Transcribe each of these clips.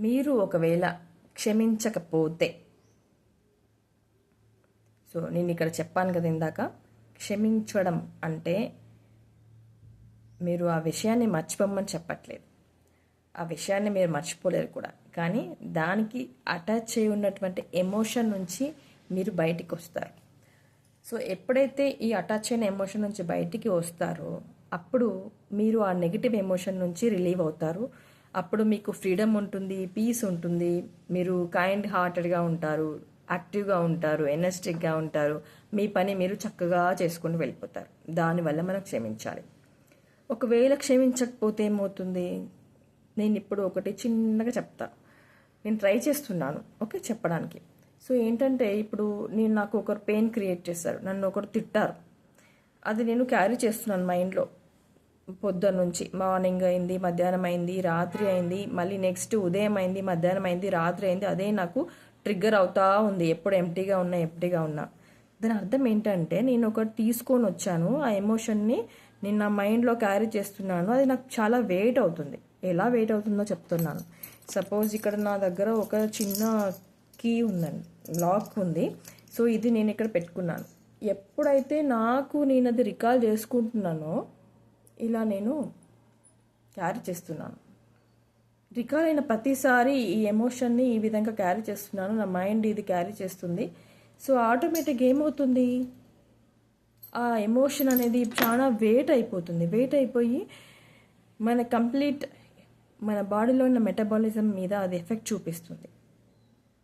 మీరు ఒకవేళ క్షమించకపోతే, సో నేను ఇక్కడ చెప్పాను కదా ఇందాక, క్షమించడం అంటే మీరు ఆ విషయాన్ని మర్చిపోమని చెప్పట్లేదు. ఆ విషయాన్ని మీరు మర్చిపోలేరు కూడా, కానీ దానికి అటాచ్ అయి ఉన్నటువంటి ఎమోషన్ నుంచి మీరు బయటికి వస్తారు. సో ఎప్పుడైతే ఈ అటాచ్ అయిన ఎమోషన్ నుంచి బయటికి వస్తారో అప్పుడు మీరు ఆ నెగిటివ్ ఎమోషన్ నుంచి రిలీవ్ అవుతారు. అప్పుడు మీకు ఫ్రీడమ్ ఉంటుంది, పీస్ ఉంటుంది, మీరు కైండ్ హార్టెడ్గా ఉంటారు, యాక్టివ్గా ఉంటారు, ఎనర్జెటిక్గా ఉంటారు, మీ పని మీరు చక్కగా చేసుకుని వెళ్ళిపోతారు. దానివల్ల మనం క్షమించాలి. ఒకవేళ క్షమించకపోతే ఏమవుతుంది, నేను ఇప్పుడు ఒకటి చిన్నగా చెప్తా. నేను ట్రై చేస్తున్నాను ఓకే చెప్పడానికి. సో ఏంటంటే ఇప్పుడు నాకు ఒకరు పెయిన్ క్రియేట్ చేశారు, నన్ను ఒకరు తిట్టారు, అది నేను క్యారీ చేస్తున్నాను మైండ్లో. పొద్దున్న నుంచి మార్నింగ్ అయింది, మధ్యాహ్నం అయింది, రాత్రి అయింది, మళ్ళీ నెక్స్ట్ ఉదయం అయింది, మధ్యాహ్నం అయింది, రాత్రి అయింది, అదే నాకు ట్రిగ్గర్ అవుతా ఉంది. ఎప్పుడు ఎంటీగా ఉన్నా. దాని అర్థం ఏంటంటే నేను ఒకటి తీసుకొని వచ్చాను, ఆ ఎమోషన్ని నేను నా మైండ్లో క్యారీ చేస్తున్నాను. అది నాకు చాలా వెయిట్ అవుతుంది. ఎలా వెయిట్ అవుతుందో చెప్తున్నాను. సపోజ్ ఇక్కడ నా దగ్గర ఒక చిన్న కీ ఉందండి, లాక్ ఉంది. సో ఇది నేను ఇక్కడ పెట్టుకున్నాను. ఎప్పుడైతే నేను అది రికాల్ చేసుకుంటున్నానో ఇలా నేను క్యారీ చేస్తున్నాను. రికాల్ అయిన ప్రతిసారి ఈ ఎమోషన్ని ఈ విధంగా క్యారీ చేస్తున్నాను, నా మైండ్ ఇది క్యారీ చేస్తుంది. సో ఆటోమేటిక్గా ఏమవుతుంది, ఆ ఎమోషన్ అనేది చాలా వెయిట్ అయిపోయి మన బాడీలో ఉన్న మెటబాలిజం మీద అది ఎఫెక్ట్ చూపిస్తుంది.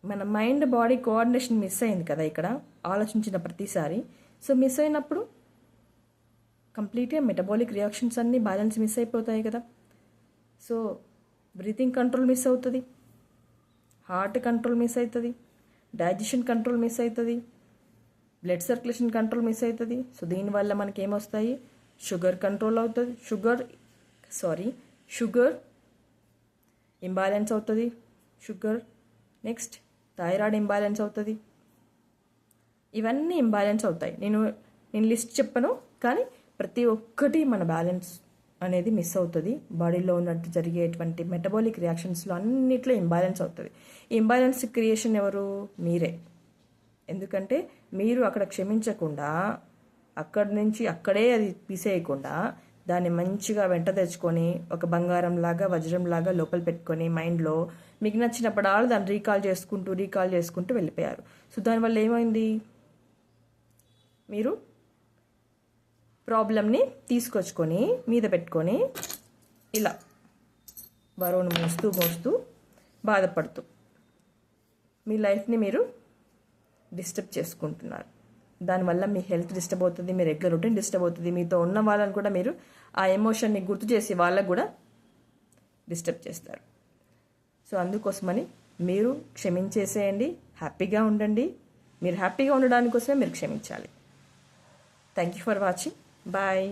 మన మైండ్ బాడీ కోఆర్డినేషన్ మిస్ అయింది కదా ఇక్కడ ఆలోచించిన ప్రతిసారి. సో మిస్ అయినప్పుడు కంప్లీట్గా మెటబాలిక్ రియాక్షన్స్ అన్నీ బ్యాలెన్స్ మిస్ అయిపోతాయి కదా. సో బ్రీతింగ్ కంట్రోల్ మిస్ అవుతుంది, హార్ట్ కంట్రోల్ మిస్ అవుతుంది, డైజెషన్ కంట్రోల్ మిస్ అవుతుంది, బ్లడ్ సర్క్యులేషన్ కంట్రోల్ మిస్ అవుతుంది. సో దీనివల్ల మనకి ఏమొస్తాయి, షుగర్ కంట్రోల్ అవుతుంది, షుగర్ ఇంబ్యాలెన్స్ అవుతుంది, నెక్స్ట్ థైరాయిడ్ ఇంబ్యాలెన్స్ అవుతుంది. ఇవన్నీ ఇంబ్యాలెన్స్ అవుతాయి. నేను లిస్ట్ చెప్పను, కానీ ప్రతి ఒక్కటి మన బ్యాలెన్స్ అనేది మిస్ అవుతుంది. బాడీలో ఉన్నట్టు జరిగేటువంటి మెటబాలిక్ రియాక్షన్స్లో అన్నిట్లో ఇంబ్యాలెన్స్ అవుతుంది. ఈ ఇంబ్యాలెన్స్ క్రియేషన్ ఎవరు, మీరే. ఎందుకంటే మీరు అక్కడ క్షమించకుండా అక్కడి నుంచి అక్కడే అది తీసేయకుండా దాన్ని మంచిగా వెంట తెచ్చుకొని ఒక బంగారంలాగా వజ్రంలాగా లోపల పెట్టుకొని మైండ్లో మీకు నచ్చినప్పుడు దాన్ని రీకాల్ చేసుకుంటూ వెళ్ళిపోయారు. సో దానివల్ల ఏమైంది, మీరు ప్రాబ్లమ్ని తీసుకొచ్చుకొని మీద పెట్టుకొని ఇలా బరువును మోస్తూ బాధపడుతూ మీ లైఫ్ని మీరు డిస్టర్బ్ చేసుకుంటున్నారు. దానివల్ల మీ హెల్త్ డిస్టర్బ్ అవుతుంది, మీ రెగ్యులర్ రొటీన్ డిస్టర్బ్ అవుతుంది, మీతో ఉన్న వాళ్ళని కూడా మీరు ఆ ఎమోషన్ని గుర్తు చేసి వాళ్ళకు కూడా డిస్టర్బ్ చేస్తారు. సో అందుకోసమని మీరు క్షమించేసేయండి, హ్యాపీగా ఉండండి. మీరు హ్యాపీగా ఉండడానికి కోసమే మీరు క్షమించాలి. Thank you for watching. Bye.